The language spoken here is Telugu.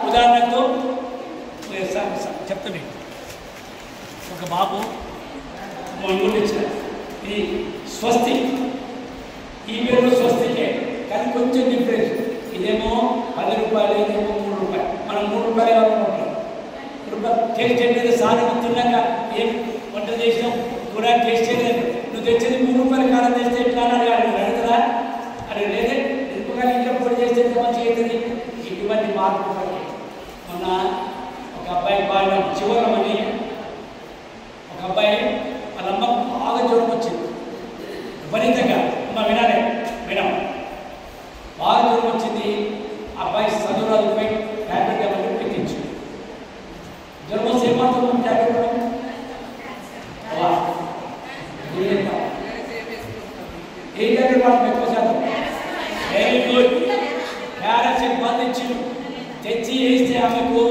ఉదాహరణకు చెప్తాను. ఒక బాబు ఇచ్చారు, ఇది స్వస్తి, ఈ పేరు స్వస్తికే, కానీ కొంచెం డిఫరెన్స్. ఇదేమో 10 రూపాయలు, ఇదేమో 3 రూపాయలు. మనం 3 రూపాయలు కావాలనుకుంటాం. టేస్ట్ చేయలేదు, సాధన తిన్నాక ఏం వంట చేసినాం కూడా టేస్ట్ చేయలేదు, నువ్వు తెచ్చేది 3 రూపాయలు కాలం తెస్తే ఎట్లా అని అడుగుతారా? అది లేదే, ఎందుకని ఇంట్లో పొడి చేస్తే మంచిగా అవుతుంది. ఇటువంటి మార్పు పడి మొన్న ఒక అబ్బాయి బాగా చివరమని ఒక అబ్బాయి వాళ్ళ అమ్మ బాగా జ్వరం వచ్చింది, విపరీతంగా. అమ్మ వినాలి, వినాం, బాగా జ్వరం వచ్చింది. అబ్బాయి చదువురాదుపై ట్యాబ్లెట్ ఏమంటే పెట్టించు. జ్వరం వస్తే ఏమాత్రం ట్యాబ్లెట్ ఏ ట్యాబ్లెట్ వాడతాం ఎక్కువ శాతం? Very good. క్యారెట్స్ బంద్ ఇచ్చి తెచ్చి వేస్తే ఆమెకు